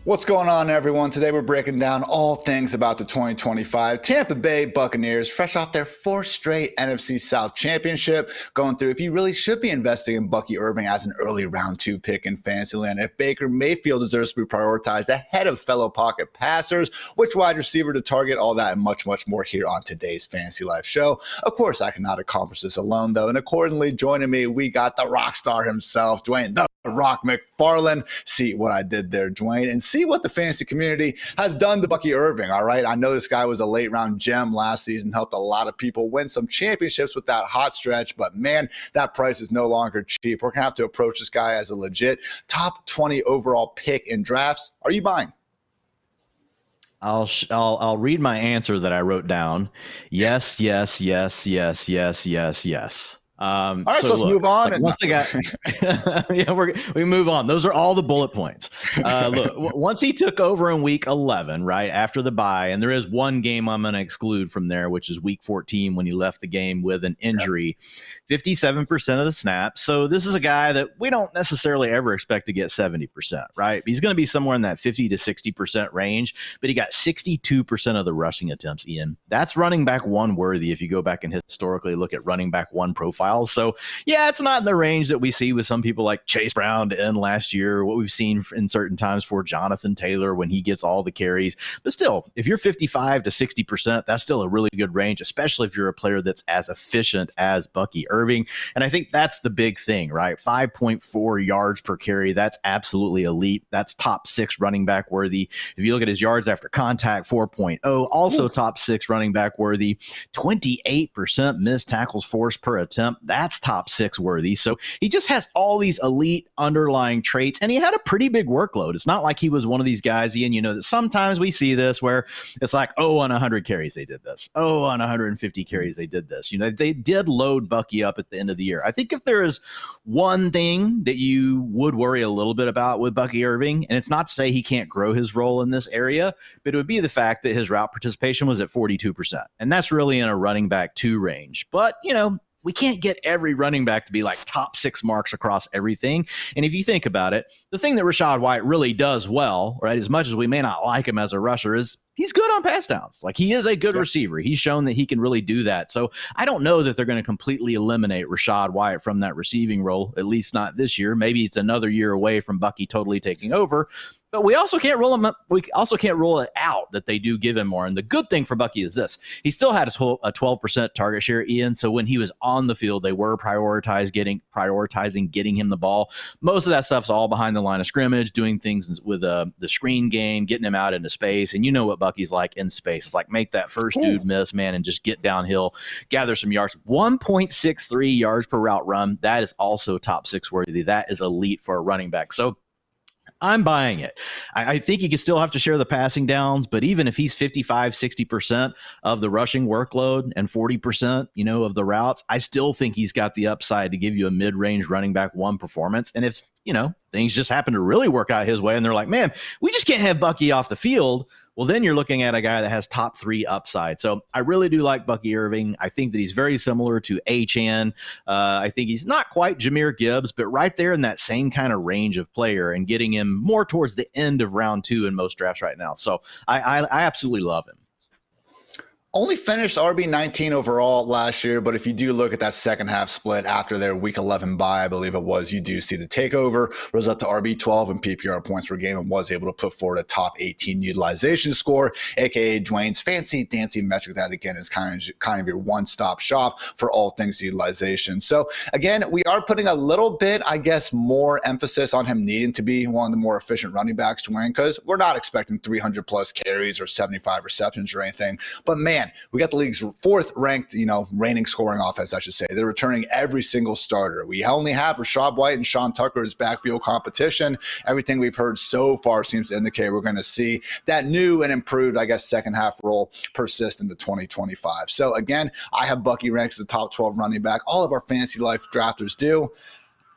What's going on, everyone? Today we're breaking down all things about the 2025 Tampa Bay Buccaneers, fresh off their fourth straight NFC South championship, going through if you really should be investing in Bucky Irving as an early round 2 pick in Fantasyland, if Baker Mayfield deserves to be prioritized ahead of fellow pocket passers, which wide receiver to target, all that and much, much more here on today's Fantasy Life show. Of course, I cannot accomplish this alone, though, and accordingly, joining me, we got the rock star himself, Dwain, the Rock McFarland. See what I did there, Dwain, and see what the fantasy community has done to Bucky Irving, all right? I know this guy was a late-round gem last season, helped a lot of people win some championships with that hot stretch, but man, that price is no longer cheap. We're going to have to approach this guy as a legit top 20 overall pick in drafts. Are you buying? I'll read my answer that I wrote down. Yes, yes, yes, yes, yes, yes, yes. All right, so let's move on. Once they got, we move on. Those are all the bullet points. Look, once he took over in week 11, right after the bye, and there is one game I'm going to exclude from there, which is week 14 when he left the game with an injury, 57% of the snaps. So this is a guy that we don't necessarily ever expect to get 70%, right? He's going to be somewhere in that 50 to 60% range, but he got 62% of the rushing attempts, Ian. That's running back one worthy if you go back and historically look at running back one profile. So, yeah, it's not in the range that we see with some people like Chase Brown to end last year, what we've seen in certain times for Jonathan Taylor when he gets all the carries. But still, if you're 55 to 60%, that's still a really good range, especially if you're a player that's as efficient as Bucky Irving. And I think that's the big thing, right? 5.4 yards per carry. That's absolutely elite. That's top 6 running back worthy. If you look at his yards after contact, 4.0, also top 6 running back worthy. 28% missed tackles forced per attempt. That's top 6 worthy. So he just has all these elite underlying traits, and he had a pretty big workload. It's not like he was one of these guys, Ian, that sometimes we see this where it's like, oh, on 100 carries, they did this. Oh, on 150 carries, they did this. They did load Bucky up at the end of the year. I think if there is one thing that you would worry a little bit about with Bucky Irving, and it's not to say he can't grow his role in this area, but it would be the fact that his route participation was at 42%. And that's really in a running back 2 range. But, we can't get every running back to be like top 6 marks across everything. And if you think about it, the thing that Rachaad White really does well, right, as much as we may not like him as a rusher, is he's good on pass downs. Like, he is a good receiver. He's shown that he can really do that. So I don't know that they're going to completely eliminate Rachaad White from that receiving role, at least not this year. Maybe it's another year away from Bucky totally taking over. But we also can't rule it out that they do give him more. And the good thing for Bucky is this. He still had a 12% target share, Ian. So when he was on the field, they were prioritizing getting him the ball. Most of that stuff's all behind the line of scrimmage, doing things with the screen game, getting him out into space. And you know what Bucky's like in space. It's like, make that first dude miss, man, and just get downhill, gather some yards. 1.63 yards per route run. That is also top 6 worthy. That is elite for a running back. So I'm buying it. I think he could still have to share the passing downs, but even if he's 55, 60% of the rushing workload and 40%, of the routes, I still think he's got the upside to give you a mid-range running back 1 performance. And if, things just happen to really work out his way and they're like, man, we just can't have Bucky off the field, well, then you're looking at a guy that has top 3 upside. So I really do like Bucky Irving. I think that he's very similar to Achane. I think he's not quite Jahmyr Gibbs, but right there in that same kind of range of player and getting him more towards the end of round 2 in most drafts right now. So I absolutely love him. Only finished RB19 overall last year, but if you do look at that second half split after their week 11 bye, I believe it was, you do see the takeover, rose up to RB12 in PPR points per game and was able to put forward a top 18 utilization score, aka Dwain's fancy dancy metric that again is kind of your one-stop shop for all things utilization. So again, we are putting a little bit, I guess, more emphasis on him needing to be one of the more efficient running backs, Dwain, because we're not expecting 300 plus carries or 75 receptions or anything, but man, we got the league's 4th ranked, reigning scoring offense, I should say. They're returning every single starter. We only have Rachaad White and Sean Tucker as backfield competition. Everything we've heard so far seems to indicate we're going to see that new and improved, I guess, second half role persist into 2025. So again, I have Bucky ranked as the top 12 running back. All of our Fantasy Life drafters do.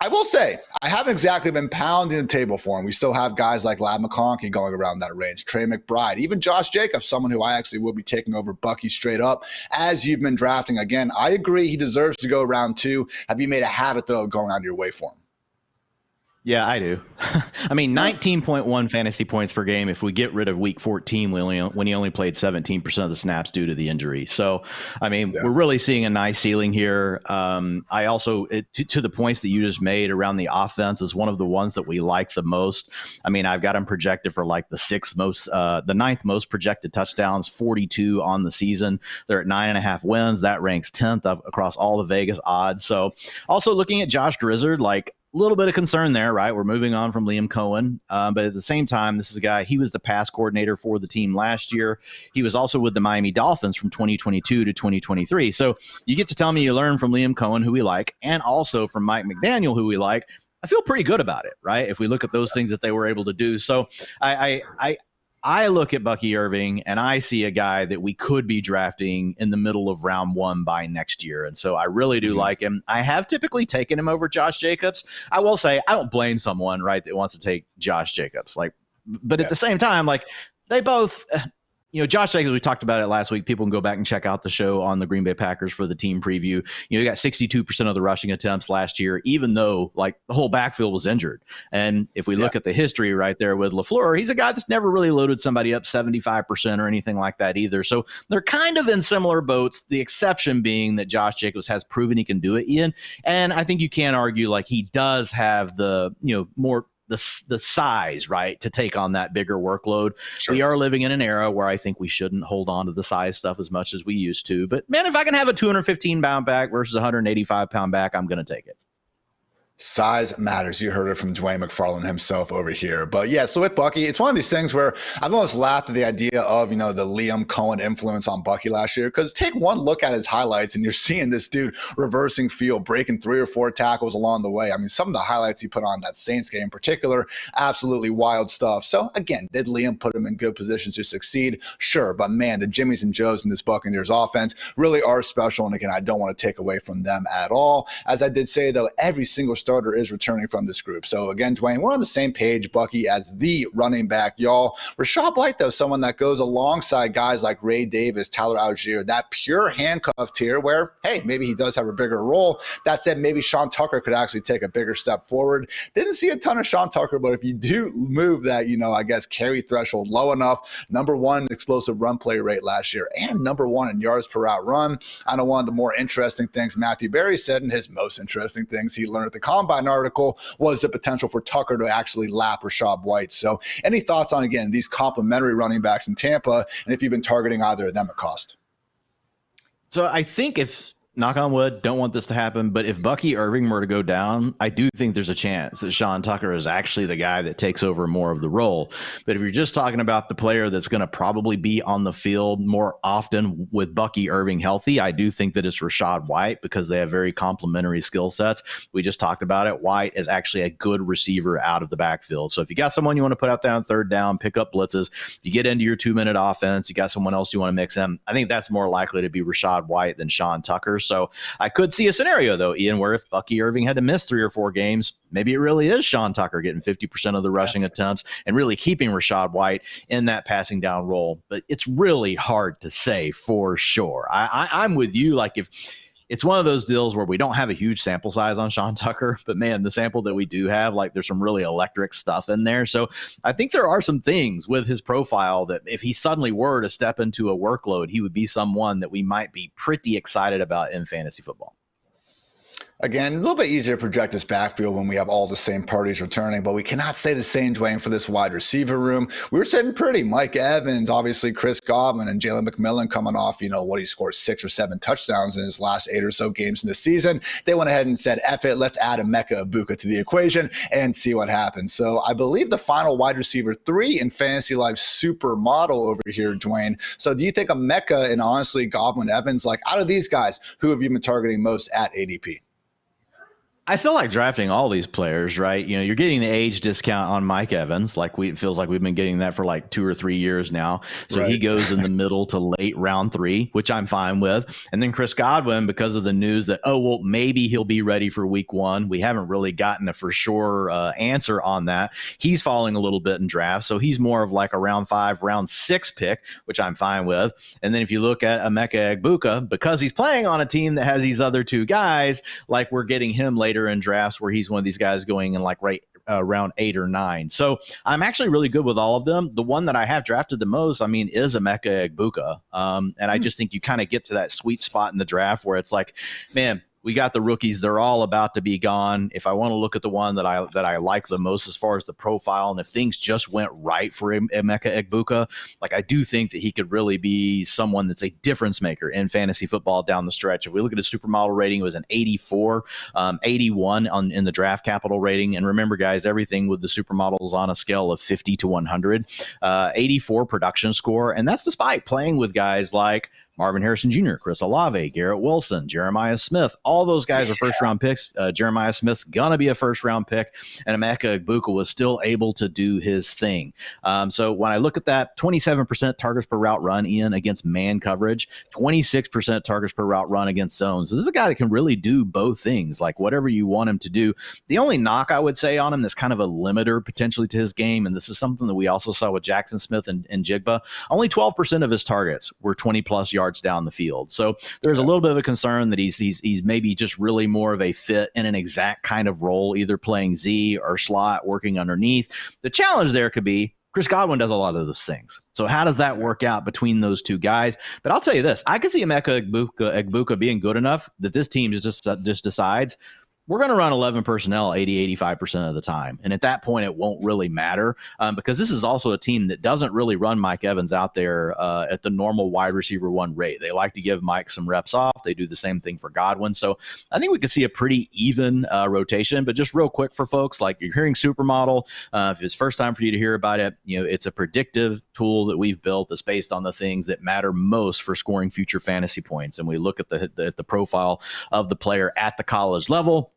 I will say, I haven't exactly been pounding the table for him. We still have guys like Ladd McConkey going around that range, Trey McBride, even Josh Jacobs, someone who I actually will be taking over Bucky straight up as you've been drafting. Again, I agree he deserves to go round 2. Have you made a habit, though, of going out of your way for him? Yeah, I do. I mean, 19.1 fantasy points per game if we get rid of week 14 when he only played 17% of the snaps due to the injury. So, I mean, we're really seeing a nice ceiling here. I also, to the points that you just made around the offense, is one of the ones that we like the most. I mean, I've got him projected for like the ninth most projected touchdowns, 42 on the season. They're at 9.5 wins. That ranks 10th across all the Vegas odds. So, also looking at Josh Grizzard, like, a little bit of concern there, right? We're moving on from Liam Cohen. But at the same time, this is a guy, he was the pass coordinator for the team last year. He was also with the Miami Dolphins from 2022 to 2023. So you get to tell me you learn from Liam Cohen, who we like, and also from Mike McDaniel, who we like. I feel pretty good about it, right? If we look at those things that they were able to do. So I look at Bucky Irving and I see a guy that we could be drafting in the middle of round 1 by next year. And so I really do like him. I have typically taken him over Josh Jacobs. I will say I don't blame someone, right, that wants to take Josh Jacobs. But at the same time, like, they both, Josh Jacobs, we talked about it last week. People can go back and check out the show on the Green Bay Packers for the team preview. He got 62% of the rushing attempts last year, even though like the whole backfield was injured. And if we look at the history right there with LaFleur, he's a guy that's never really loaded somebody up 75% or anything like that either. So they're kind of in similar boats. The exception being that Josh Jacobs has proven he can do it, Ian. And I think you can argue like he does have the, more the size, right, to take on that bigger workload. Sure. We are living in an era where I think we shouldn't hold on to the size stuff as much as we used to. But man, if I can have a 215-pound back versus a 185-pound back, I'm going to take it. Size matters. You heard it from Dwain McFarland himself over here. But yeah, so with Bucky, it's one of these things where I've almost laughed at the idea of, the Liam Cohen influence on Bucky last year. Because take one look at his highlights and you're seeing this dude reversing field, breaking 3 or 4 tackles along the way. I mean, some of the highlights he put on that Saints game in particular, absolutely wild stuff. So again, did Liam put him in good positions to succeed? Sure. But man, the Jimmies and Joes in this Buccaneers offense really are special. And again, I don't want to take away from them at all. As I did say, though, every single starter is returning from this group. So again, Dwain, we're on the same page. Bucky as the running back, y'all. Rashad White, though, someone that goes alongside guys like Ray Davis, Tyler Algier, that pure handcuff tier where, hey, maybe he does have a bigger role. That said, maybe Sean Tucker could actually take a bigger step forward. Didn't see a ton of Sean Tucker, but if you do move that, I guess carry threshold low enough, number 1 explosive run play rate last year and number 1 in yards per route run. I know one of the more interesting things Matthew Berry said, and his most interesting things he learned at the Combine article, was the potential for Tucker to actually lap Rashad White. So any thoughts on, again, these complementary running backs in Tampa, and if you've been targeting either of them at cost? So I think if, knock on wood, don't want this to happen, but if Bucky Irving were to go down, I do think there's a chance that Sean Tucker is actually the guy that takes over more of the role. But if you're just talking about the player that's going to probably be on the field more often with Bucky Irving healthy, I do think that it's Rashad White because they have very complementary skill sets. We just talked about it. White is actually a good receiver out of the backfield. So if you got someone you want to put out there on third down, pick up blitzes, you get into your 2-minute offense, you got someone else you want to mix in, I think that's more likely to be Rashad White than Sean Tucker. So I could see a scenario, though, Ian, where if Bucky Irving had to miss 3 or 4 games, maybe it really is Sean Tucker getting 50% of the rushing attempts and really keeping Rashad White in that passing down role. But it's really hard to say for sure. I'm with you. Like, if it's one of those deals where we don't have a huge sample size on Sean Tucker, but man, the sample that we do have, like, there's some really electric stuff in there. So I think there are some things with his profile that if he suddenly were to step into a workload, he would be someone that we might be pretty excited about in fantasy football. Again, a little bit easier to project this backfield when we have all the same parties returning, but we cannot say the same, Dwain, for this wide receiver room. We were sitting pretty. Mike Evans, obviously Chris Godwin, and Jalen McMillan coming off, what he scored 6 or 7 touchdowns in his last 8 or so games in the season. They went ahead and said, F it, let's add Emeka Egbuka to the equation and see what happens. So I believe the final wide receiver 3 in Fantasy Life super model over here, Dwain. So do you think Emeka and honestly Godwin, Evans, like out of these guys, who have you been targeting most at ADP? I still like drafting all these players, right? You're getting the age discount on Mike Evans. It feels like we've been getting that for like 2 or 3 years now. So right. He goes in the middle to late round 3, which I'm fine with. And then Chris Godwin, because of the news that, maybe he'll be ready for week 1. We haven't really gotten a for sure answer on that. He's falling a little bit in drafts. So he's more of like a round 5, round 6 pick, which I'm fine with. And then if you look at Emeka Egbuka, because he's playing on a team that has these other 2 guys, like we're getting him later in drafts where he's one of these guys going in like right round 8 or 9. So I'm actually really good with all of them. The one that I have drafted the most, I mean, is Emeka Egbuka. And I just think you kind of get to that sweet spot in the draft where it's like, man, we got the rookies. They're all about to be gone. If I want to look at the one that I like the most as far as the profile, and if things just went right for Emeka Egbuka, like I do think that he could really be someone that's a difference maker in fantasy football down the stretch. If we look at his supermodel rating, it was an 84, 81 in the draft capital rating. And remember, guys, everything with the supermodels on a scale of 50 to 100, 84 production score. And that's despite playing with guys like Marvin Harrison Jr., Chris Olave, Garrett Wilson, Jeremiah Smith. All those guys are first-round picks. Jeremiah Smith's going to be a first-round pick, and Emeka Egbuka was still able to do his thing. So when I look at that, 27% targets per route run in against man coverage, 26% targets per route run against zone. So this is a guy that can really do both things, like whatever you want him to do. The only knock I would say on him that's kind of a limiter potentially to his game, and this is something that we also saw with Jackson Smith and Jigba, only 12% of his targets were 20-plus yards down the field. So there's a little bit of a concern that he's maybe just really more of a fit in an exact kind of role, either playing Z or slot, working underneath. The challenge there could be Chris Godwin does a lot of those things. So how does that work out between those two guys? But I'll tell you this, I can see Emeka Egbuka being good enough that this team just decides we're going to run 11 personnel 80-85% of the time. And at that point, it won't really matter because this is also a team that doesn't really run Mike Evans out there at the normal wide receiver one rate. They like to give Mike some reps off. They do the same thing for Godwin. So I think we could see a pretty even rotation. But just real quick for folks, like you're hearing Supermodel, if it's first time for you to hear about it, it's a predictive tool that we've built that's based on the things that matter most for scoring future fantasy points. And we look at the profile of the player at the college level.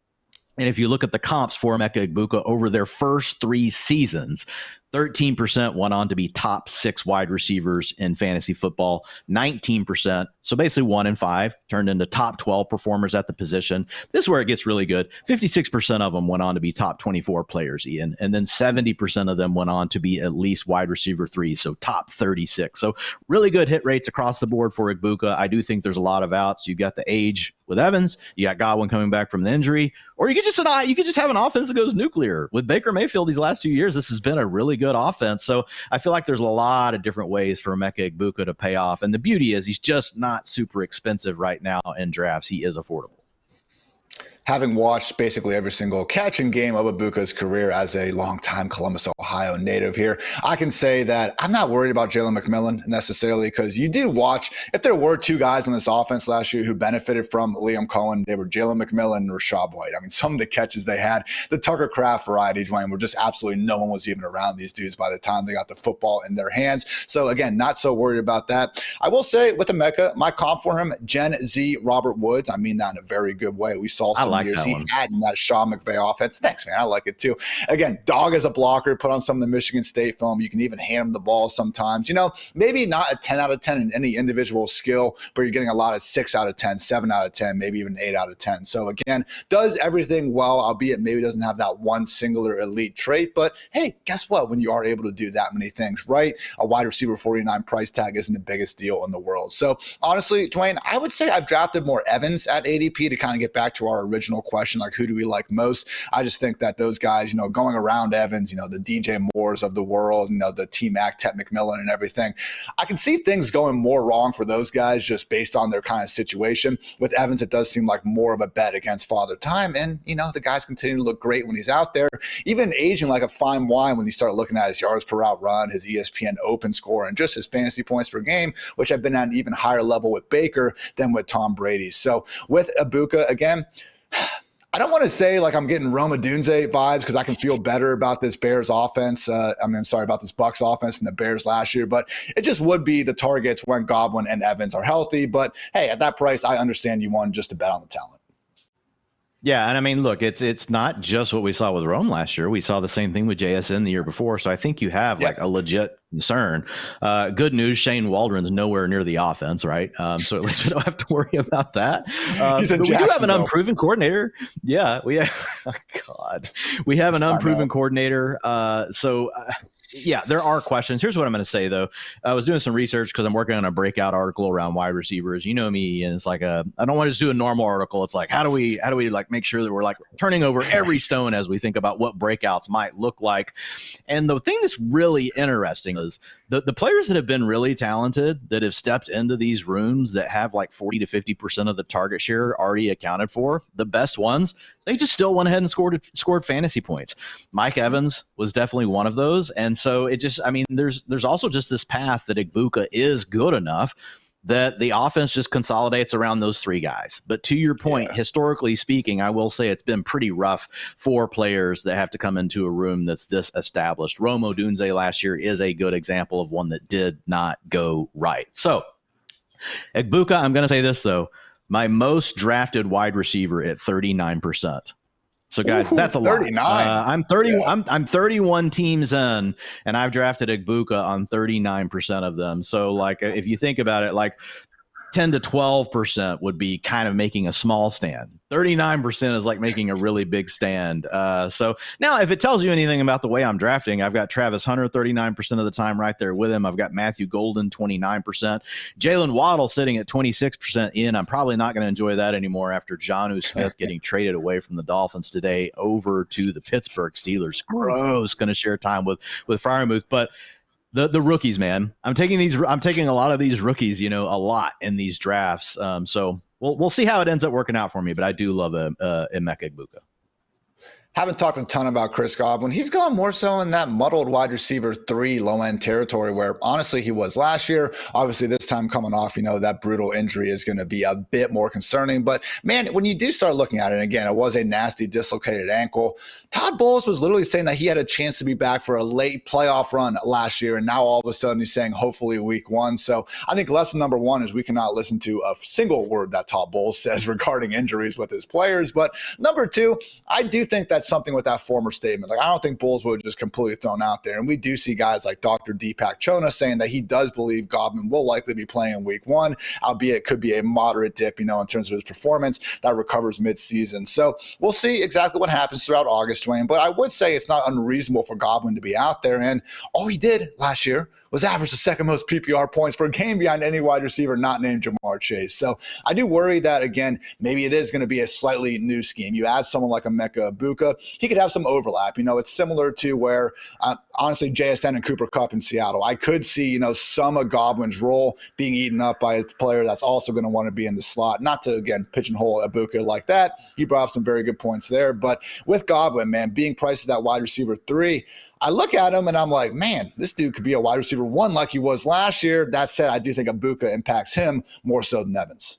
And if you look at the comps for Emeka Egbuka over their first 3 seasons, 13% went on to be top 6 wide receivers in fantasy football, 19%. So basically 1 in 5 turned into top 12 performers at the position. This is where it gets really good. 56% of them went on to be top 24 players, Ian. And then 70% of them went on to be at least wide receiver 3, so top 36. So really good hit rates across the board for Egbuka. I do think there's a lot of outs. You got the age with Evans, you got Godwin coming back from the injury, or you could just have an offense that goes nuclear. With Baker Mayfield these last 2 years, this has been a really good offense. So I feel like there's a lot of different ways for Emeka Egbuka to pay off. And the beauty is he's just not super expensive right now in drafts. He is affordable. Having watched basically every single catch and game of Egbuka's career as a longtime Columbus, Ohio native here, I can say that I'm not worried about Jalen McMillan necessarily, because you do watch, if there were 2 guys on this offense last year who benefited from Liam Cohen, they were Jalen McMillan and Rashad White. I mean, some of the catches they had, the Tucker Kraft variety, Dwain, were just absolutely no one was even around these dudes by the time they got the football in their hands. So again, not so worried about that. I will say with Emeka, my comp for him, Gen Z Robert Woods. I mean that in a very good way. We saw some years he had in that Sean McVay offense. Thanks, man. I like it too. Again, dog as a blocker, put on some of the Michigan State film. You can even hand him the ball sometimes. Maybe not a 10 out of 10 in any individual skill, but you're getting a lot of 6 out of 10, 7 out of 10, maybe even 8 out of 10. So again, does everything well, albeit maybe doesn't have that one singular elite trait. But hey, guess what? When you are able to do that many things right, a wide receiver 49 price tag isn't the biggest deal in the world. So honestly, Dwain, I would say I've drafted more Evans at ADP to kind of get back to our original question, like who do we like most? I just think that those guys, going around Evans, the DJ Moores of the world, the T-Mac, Ted McMillan and everything, I can see things going more wrong for those guys just based on their kind of situation. With Evans, it does seem like more of a bet against Father Time. And, the guys continue to look great when he's out there, even aging like a fine wine when you start looking at his yards per route run, his ESPN open score, and just his fantasy points per game, which have been at an even higher level with Baker than with Tom Brady. So with Egbuka, again, I don't want to say like I'm getting Roma Dunze vibes because I can feel better about this Bears offense. I'm sorry about this Bucs offense and the Bears last year, but it just would be the targets when Godwin and Evans are healthy. But hey, at that price, I understand you want just to bet on the talent. Yeah, and I mean, look, it's not just what we saw with Rome last year. We saw the same thing with JSN the year before. So I think you have like a legit concern. Good news, Shane Waldron's nowhere near the offense, right? So at least we don't have to worry about that. But we do have an unproven coordinator. Yeah, we have an unproven coordinator. So Yeah, there are questions. Here's what I'm going to say, though. I was doing some research because I'm working on a breakout article around wide receivers. You know me, and it's like I don't want to just do a normal article. It's like how do we like make sure that we're like turning over every stone as we think about what breakouts might look like. And the thing that's really interesting is the players that have been really talented that have stepped into these rooms that have like 40 to 50% of the target share already accounted for. The best ones, they just still went ahead and scored fantasy points. Mike Evans was definitely one of those. And so it just, I mean, there's also just this path that Igbokwe is good enough that the offense just consolidates around those three guys. But to your point, historically speaking, I will say it's been pretty rough for players that have to come into a room that's this established. Rome Odunze last year is a good example of one that did not go right. So Igbokwe, I'm going to say this, though. My most drafted wide receiver at 39%. So guys, that's a 39. Lot. I'm 30. Yeah. I'm 31 teams in, and I've drafted Igbokwe on 39% of them. So like, if you think about it, like 10 to 12% would be kind of making a small stand. 39% is like making a really big stand. So now if it tells you anything about the way I'm drafting, I've got Travis Hunter 39% of the time right there with him. I've got Matthew Golden 29%. Jalen Waddle sitting at 26% in. I'm probably not going to enjoy that anymore after Jonnu Smith getting traded away from the Dolphins today over to the Pittsburgh Steelers. Gross, going to share time with Freiermuth. But the rookies, man, I'm taking a lot of these rookies, a lot in these drafts. So we'll see how it ends up working out for me, but I do love Emeka Igbokwe. Haven't talked a ton about Chris Godwin. He's gone more so in that muddled wide receiver 3 low-end territory where honestly he was last year. Obviously this time coming off, that brutal injury is going to be a bit more concerning. But man, when you do start looking at it, again, it was a nasty dislocated ankle. Todd Bowles was literally saying that he had a chance to be back for a late playoff run last year. And now all of a sudden he's saying hopefully week 1. So I think lesson number 1 is we cannot listen to a single word that Todd Bowles says regarding injuries with his players. But number 2, I do think that's something with that former statement. Like, I don't think Bulls would just completely thrown out there. And we do see guys like Dr. Deepak Chona saying that he does believe Godwin will likely be playing in week 1, albeit it could be a moderate dip, in terms of his performance that recovers midseason. So we'll see exactly what happens throughout August, Dwain. But I would say it's not unreasonable for Godwin to be out there. And all he did last year was average the second most PPR points per game behind any wide receiver not named Jamar Chase. So I do worry that, again, maybe it is going to be a slightly new scheme. You add someone like Emeka Igbokwe, he could have some overlap. It's similar to where, honestly, JSN and Cooper Kupp in Seattle. I could see, some of Godwin's role being eaten up by a player that's also going to want to be in the slot. Not to, again, pigeonhole Igbokwe like that. He brought up some very good points there. But with Godwin, man, being priced as that wide receiver 3, I look at him and I'm like, man, this dude could be a wide receiver 1 like he was last year. That said, I do think Igbokwe impacts him more so than Evans.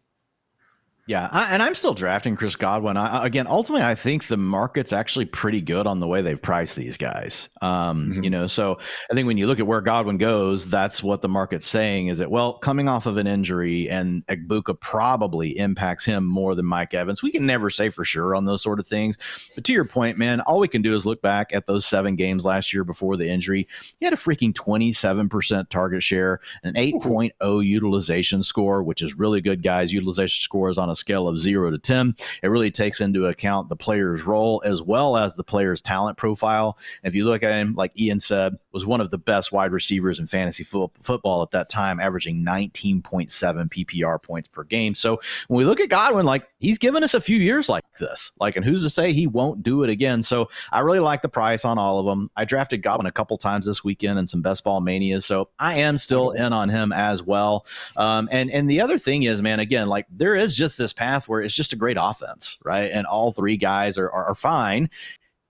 Yeah, and I'm still drafting Chris Godwin. Ultimately, I think the market's actually pretty good on the way they've priced these guys. So I think when you look at where Godwin goes, that's what the market's saying is that, well, coming off of an injury and Igbokwe probably impacts him more than Mike Evans. We can never say for sure on those sort of things. But to your point, man, all we can do is look back at those 7 games last year before the injury. He had a freaking 27% target share, an 8.0 utilization score, which is really good, guys. Utilization score is on a scale of 0 to 10. It really takes into account the player's role as well as the player's talent profile. If you look at him, like Ian said, was one of the best wide receivers in fantasy football at that time, averaging 19.7 PPR points per game. So when we look at Godwin, like, he's given us a few years like this, and who's to say he won't do it again? So I really like the price on all of them. I drafted Godwin a couple times this weekend in some best ball manias, so I am still in on him as well. And the other thing is, man, again, like, there is just this path where it's just a great offense, right? And all 3 guys are fine.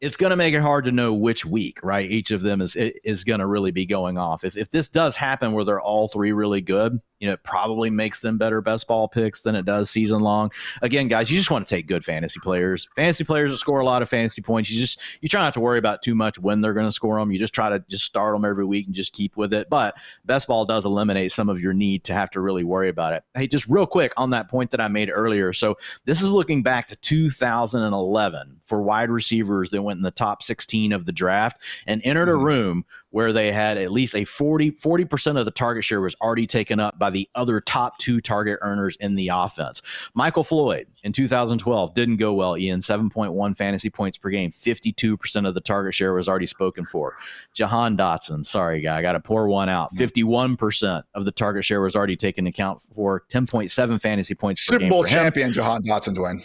It's going to make it hard to know which week, right? Each of them is going to really be going off. If this does happen where they're all 3 really good, it probably makes them better best ball picks than it does season long. Again, guys, you just want to take good fantasy players that score a lot of fantasy points. You try not to worry about too much when they're going to score them. You just try to just start them every week and just keep with it. But best ball does eliminate some of your need to have to really worry about it. Hey, just real quick on that point that I made earlier. So this is looking back to 2011 for wide receivers that went in the top 16 of the draft and entered a room where they had at least a 40% of the target share was already taken up by the other top two target earners in the offense. Michael Floyd in 2012 didn't go well, Ian. 7.1 fantasy points per game. 52% of the target share was already spoken for. Jahan Dotson, sorry, guy, I got to pour one out. 51% of the target share was already taken into account for. 10.7 fantasy points per game. Super Bowl champion Jahan Dotson, Dwain.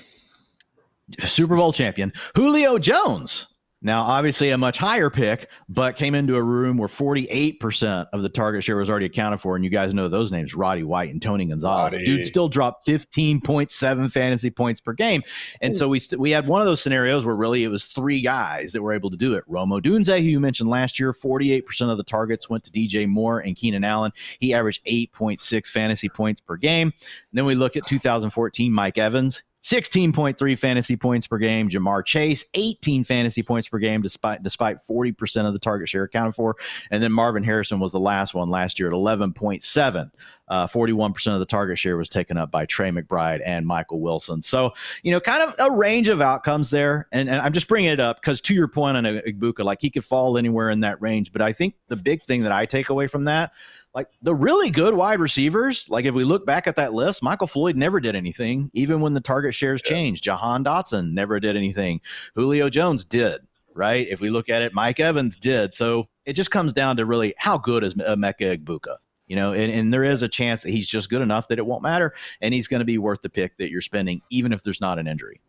Super Bowl champion. Julio Jones. Now, obviously a much higher pick, but came into a room where 48% of the target share was already accounted for. And you guys know those names, Roddy White and Tony Gonzalez. Dude still dropped 15.7 fantasy points per game. And so we had one of those scenarios where really it was three guys that were able to do it. Rome Odunze, who you mentioned last year, 48% of the targets went to DJ Moore and Keenan Allen. He averaged 8.6 fantasy points per game. And then we looked at 2014, Mike Evans. 16.3 fantasy points per game. Jamar Chase, 18 fantasy points per game, despite 40% of the target share accounted for. And then Marvin Harrison was the last one last year at 11.7. 41% of the target share was taken up by Trey McBride and Michael Wilson. So, kind of a range of outcomes there. And I'm just bringing it up because to your point on Igbuka, like he could fall anywhere in that range. But I think the big thing that I take away from that, like the really good wide receivers, like if we look back at that list, Michael Floyd never did anything, even when the target shares changed. Jahan Dotson never did anything. Julio Jones did, right? If we look at it, Mike Evans did. So it just comes down to really how good is Emeka Egbuka? And there is a chance that he's just good enough that it won't matter, and he's going to be worth the pick that you're spending, even if there's not an injury.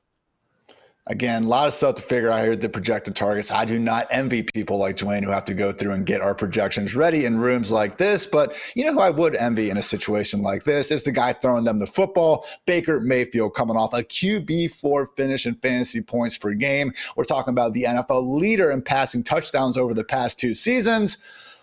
Again, a lot of stuff to figure out here, the projected targets. I do not envy people like Dwain who have to go through and get our projections ready in rooms like this. But you know who I would envy in a situation like this is the guy throwing them the football, Baker Mayfield, coming off a QB4 finish in fantasy points per game. We're talking about the NFL leader in passing touchdowns over the past 2 seasons.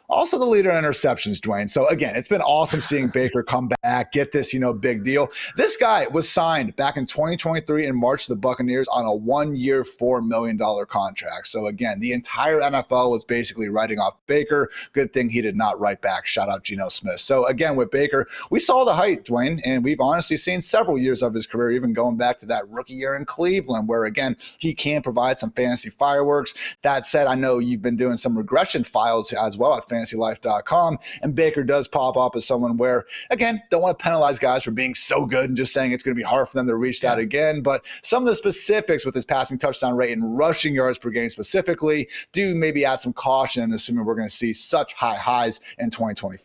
Also the leader in interceptions, Dwain. So again, it's been awesome seeing Baker come back, get this, big deal. This guy was signed back in 2023 in March to the Buccaneers on a 1-year, $4 million contract. So again, the entire NFL was basically writing off Baker. Good thing he did not write back. Shout out Geno Smith. So again, with Baker, we saw the height, Dwain, and we've honestly seen several years of his career, even going back to that rookie year in Cleveland, where again, he can provide some fantasy fireworks. That said, I know you've been doing some regression files as well at fantasylife.com, and Baker does pop up as someone where, again, don't want to penalize guys for being so good and just saying it's going to be hard for them to reach that again, but some of the specifics with his passing touchdown rate and rushing yards per game specifically do maybe add some caution, assuming we're going to see such high highs in 2025.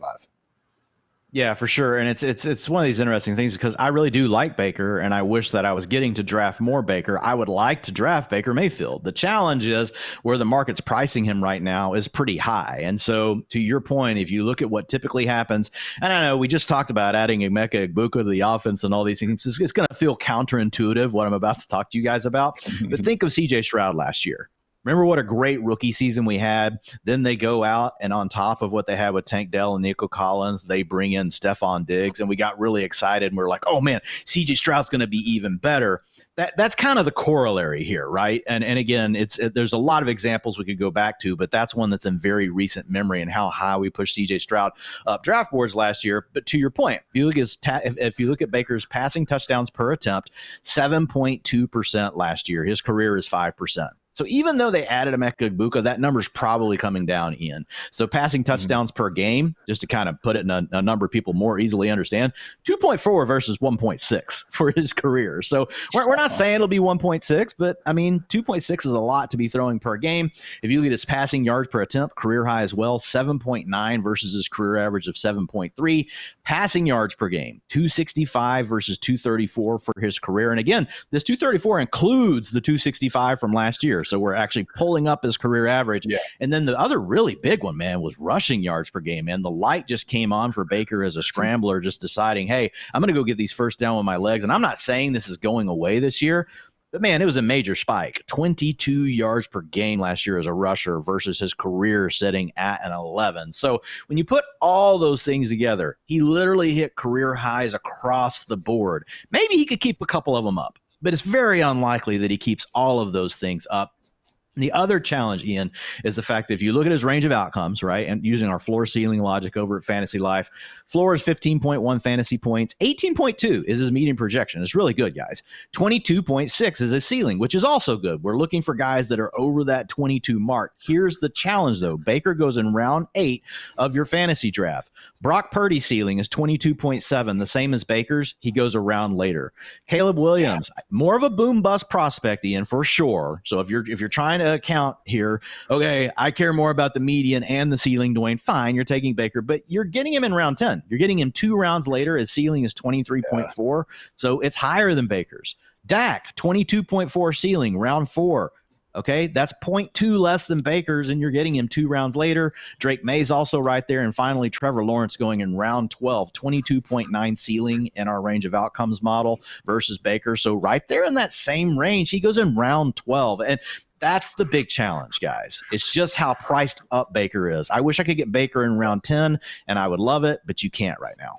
Yeah, for sure. And it's one of these interesting things because I really do like Baker, and I wish that I was getting to draft more Baker. I would like to draft Baker Mayfield. The challenge is where the market's pricing him right now is pretty high. And so to your point, if you look at what typically happens, and I know we just talked about adding Emeka Egbuka to the offense and all these things, it's going to feel counterintuitive what I'm about to talk to you guys about. But think of CJ Stroud last year. Remember what a great rookie season we had? Then they go out, and on top of what they had with Tank Dell and Nico Collins, they bring in Stephon Diggs, and we got really excited, and we're like, oh, man, C.J. Stroud's going to be even better. That's kind of the corollary here, right? And again, there's a lot of examples we could go back to, but that's one that's in very recent memory and how high we pushed C.J. Stroud up draft boards last year. But to your point, if you look at Baker's passing touchdowns per attempt, 7.2% last year. His career is 5%. So even though they added Emeka Egbuka, that number's probably coming down, Ian. So passing touchdowns per game, just to kind of put it in a number people more easily understand, 2.4 versus 1.6 for his career. So we're not saying it'll be 1.6, but I mean, 2.6 is a lot to be throwing per game. If you look at his passing yards per attempt, career high as well, 7.9 versus his career average of 7.3. Passing yards per game, 265 versus 234 for his career. And again, this 234 includes the 265 from last year. So we're actually pulling up his career average. Yeah. And then the other really big one, man, was rushing yards per game. And the light just came on for Baker as a scrambler, just deciding, hey, I'm going to go get these first down with my legs. And I'm not saying this is going away this year, but man, it was a major spike. 22 yards per game last year as a rusher versus his career sitting at an 11. So when you put all those things together, he literally hit career highs across the board. Maybe he could keep a couple of them up, but it's very unlikely that he keeps all of those things up. The other challenge, Ian, is the fact that if you look at his range of outcomes, right, and using our floor ceiling logic over at Fantasy Life, floor is 15.1 fantasy points. 18.2 is his median projection. It's really good, guys. 22.6 is his ceiling, which is also good. We're looking for guys that are over that 22 mark. Here's the challenge, though. Baker goes in round 8 of your fantasy draft. Brock Purdy's ceiling is 22.7, the same as Baker's. He goes a round later. Caleb Williams, more of a boom bust prospect, Ian, for sure. So if you're trying to account here, okay, I care more about the median and the ceiling, Dwain. Fine, you're taking Baker, but you're getting him in round 10. You're getting him 2 rounds later. His ceiling is 23.4, so it's higher than Baker's. Dak, 22.4 ceiling, round 4. Okay, that's 0.2 less than Baker's, and you're getting him 2 rounds later. Drake May's also right there. And finally, Trevor Lawrence going in round 12, 22.9 ceiling in our range of outcomes model versus Baker. So right there in that same range, he goes in round 12. And that's the big challenge, guys. It's just how priced up Baker is. I wish I could get Baker in round 10, and I would love it, but you can't right now.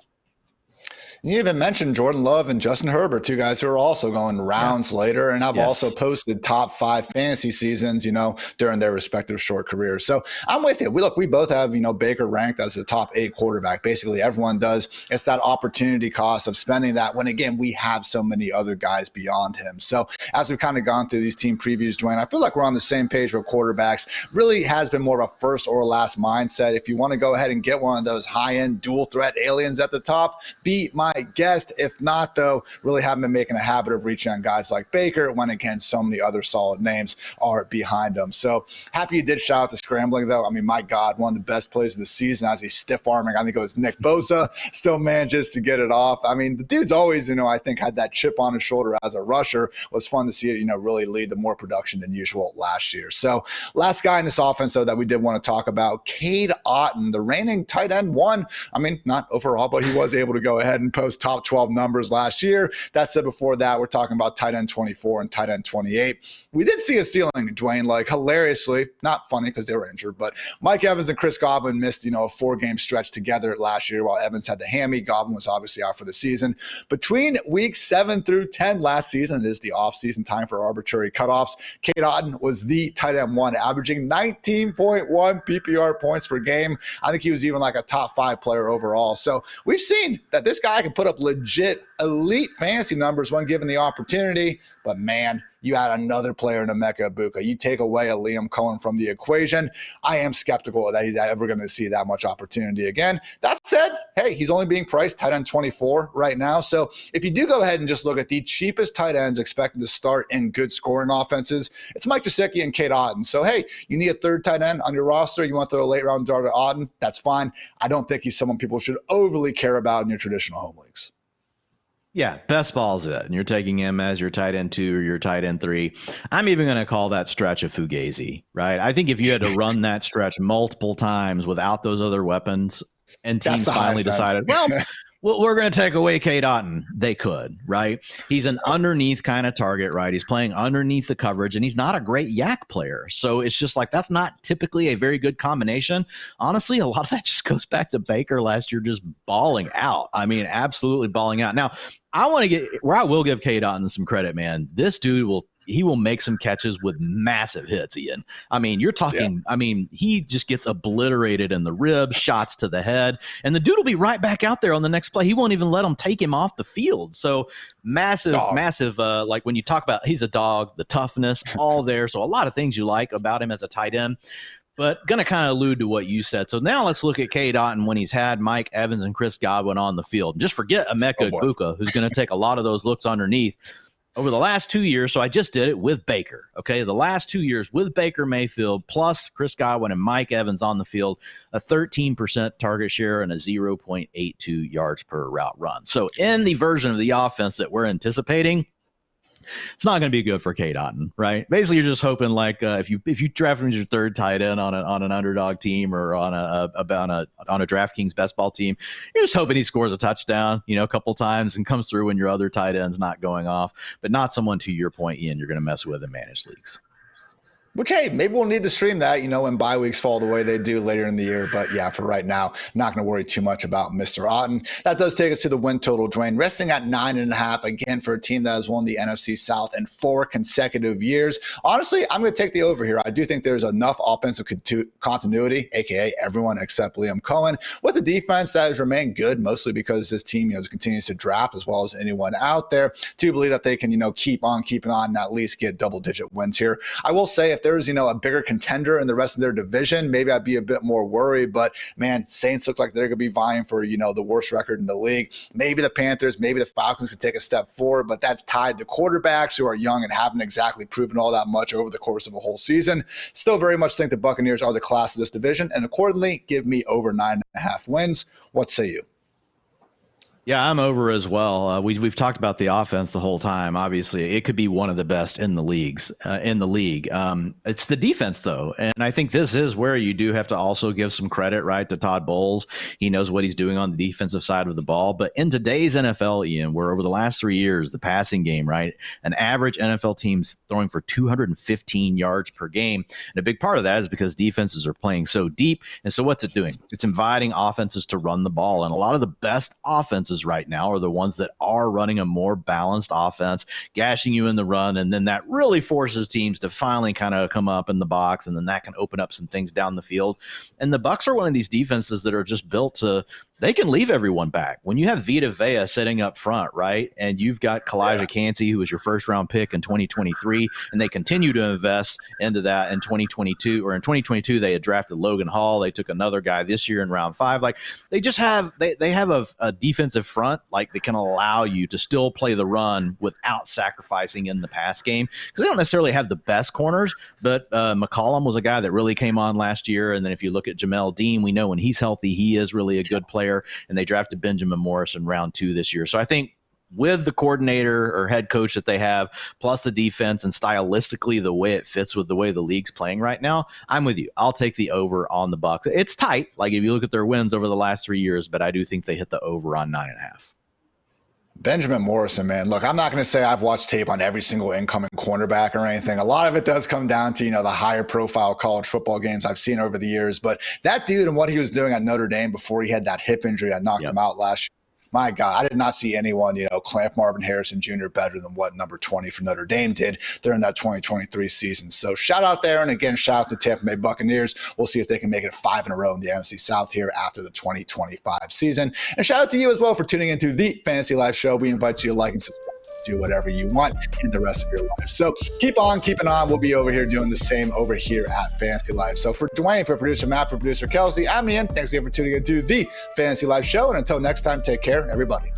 You even mentioned Jordan Love and Justin Herbert, 2 guys who are also going rounds later. And I've also posted top 5 fantasy seasons, during their respective short careers. So I'm with you. We both have, Baker ranked as a top 8 quarterback. Basically, everyone does. It's that opportunity cost of spending that when, again, we have so many other guys beyond him. So as we've kind of gone through these team previews, Dwayne, I feel like we're on the same page with quarterbacks. Really has been more of a first or last mindset. If you want to go ahead and get one of those high-end dual threat aliens at the top, be my guest. If not, though, really haven't been making a habit of reaching on guys like Baker when, again, so many other solid names are behind him. So happy you did shout out the scrambling, though. I mean, my God, one of the best plays of the season as he's stiff-arming. I think it was Nick Bosa, still manages to get it off. I mean, the dude's always, I think had that chip on his shoulder as a rusher. It was fun to see it, really lead to more production than usual last year. So last guy in this offense, though, that we did want to talk about, Cade Otton, the reigning tight end 1. I mean, not overall, but he was able to go ahead and post top 12 numbers last year. That said, before that, we're talking about tight end 24 and tight end 28. We did see a ceiling, Dwayne, like hilariously, not funny because they were injured, but Mike Evans and Chris Godwin missed, a 4-game stretch together last year while Evans had the hammy. Godwin was obviously out for the season. Between weeks 7 through 10 last season, it is the off-season time for arbitrary cutoffs, Cade Otton was the tight end 1, averaging 19.1 PPR points per game. I think he was even like a top 5 player overall. So we've seen that this guy can put up legit elite fantasy numbers when given the opportunity, but man, you add another player in Emeka Egbuka. You take away a Liam Cohen from the equation. I am skeptical that he's ever going to see that much opportunity again. That said, hey, he's only being priced tight end 24 right now. So if you do go ahead and just look at the cheapest tight ends expected to start in good scoring offenses, it's Mike Gesicki and Cade Otton. So hey, you need a 3rd tight end on your roster. You want to throw a late round dart at Otton. That's fine. I don't think he's someone people should overly care about in your traditional home leagues. Yeah, best ball's it. And you're taking him as your tight end 2 or your tight end 3. I'm even going to call that stretch a fugazi, right? I think if you had to run that stretch multiple times without those other weapons and teams finally decided, well, we're going to take away Cade Otton, they could, right? He's an underneath kind of target, right? He's playing underneath the coverage, and he's not a great yak player. So it's just like that's not typically a very good combination. Honestly, a lot of that just goes back to Baker last year just balling out. I mean, absolutely balling out. Now, I want to get where I will give Cade Otton some credit, man. This dude will make some catches with massive hits, Ian. I mean, you're talking, I mean, he just gets obliterated in the ribs, shots to the head, and the dude will be right back out there on the next play. He won't even let them take him off the field. So massive, like when you talk about he's a dog, the toughness, all there. So a lot of things you like about him as a tight end. But going to kind of allude to what you said. So now let's look at Cade Otton when he's had Mike Evans and Chris Godwin on the field. Just forget Emeka Egbuka, who's going to take a lot of those looks underneath. Over the last 2 years, so I just did it with Baker, okay? The last 2 years with Baker Mayfield plus Chris Godwin and Mike Evans on the field, a 13% target share and a 0.82 yards per route run. So in the version of the offense that we're anticipating, it's not going to be good for Cade Otton, right? Basically, you're just hoping like if you draft him as your 3rd tight end on an underdog team or on a DraftKings best ball team, you're just hoping he scores a touchdown, a couple times and comes through when your other tight end's not going off, but not someone, to your point, Ian, you're going to mess with in managed leagues. Which, hey, maybe we'll need to stream that, when bye weeks fall the way they do later in the year. But yeah, for right now, not going to worry too much about Mr. Otton. That does take us to the win total, Dwain. Resting at 9.5, again, for a team that has won the NFC South in 4 consecutive years. Honestly, I'm going to take the over here. I do think there's enough offensive continuity, aka everyone except Liam Cohen, with a defense that has remained good, mostly because this team continues to draft as well as anyone out there, to believe that they can keep on keeping on and at least get double-digit wins here. I will say if there's a bigger contender in the rest of their division, maybe I'd be a bit more worried. But man, Saints look like they're going to be vying for the worst record in the league. Maybe the Panthers, maybe the Falcons could take a step forward, but that's tied to quarterbacks who are young and haven't exactly proven all that much over the course of a whole season. Still very much think the Buccaneers are the class of this division, and accordingly, give me over 9.5 wins. What say you? Yeah, I'm over as well. We've talked about the offense the whole time. Obviously, it could be one of the best in the league. It's the defense, though, and I think this is where you do have to also give some credit, right, to Todd Bowles. He knows what he's doing on the defensive side of the ball. But in today's NFL, Ian, where over the last 3 years, the passing game, right, an average NFL team's throwing for 215 yards per game, and a big part of that is because defenses are playing so deep. And so, what's it doing? It's inviting offenses to run the ball, and a lot of the best offenses right now are the ones that are running a more balanced offense, gashing you in the run, and then that really forces teams to finally kind of come up in the box, and then that can open up some things down the field. And the Bucs are one of these defenses that are just built to they can leave everyone back. When you have Vita Vea sitting up front, right, and you've got Kalijah Cansey, who was your first-round pick in 2023, and they continue to invest into that in 2022. Or in 2022, they had drafted Logan Hall. They took another guy this year in round 5. Like, they just have they have a defensive front, like, that can allow you to still play the run without sacrificing in the pass game. Because they don't necessarily have the best corners, but McCollum was a guy that really came on last year. And then if you look at Jamel Dean, we know when he's healthy, he is really a good player. And they drafted Benjamin Morris in round 2 this year. So I think with the coordinator or head coach that they have, plus the defense and stylistically the way it fits with the way the league's playing right now, I'm with you. I'll take the over on the Bucs. It's tight, like if you look at their wins over the last 3 years, but I do think they hit the over on 9.5. Benjamin Morrison, man. Look, I'm not going to say I've watched tape on every single incoming cornerback or anything. A lot of it does come down to, the higher profile college football games I've seen over the years. But that dude and what he was doing at Notre Dame before he had that hip injury that knocked him out last year, my God, I did not see anyone, clamp Marvin Harrison Jr. better than what number 20 for Notre Dame did during that 2023 season. So shout out there. And again, shout out to Tampa Bay Buccaneers. We'll see if they can make it 5 in a row in the NFC South here after the 2025 season. And shout out to you as well for tuning into the Fantasy Life Show. We invite you to like and subscribe, do whatever you want in the rest of your life. So keep on keeping on. We'll be over here doing the same over here at Fantasy Life. So for Dwain, for producer Matt, for producer Kelsey, I'm Ian. Thanks again for tuning into the Fantasy Life Show. And until next time, take care, everybody.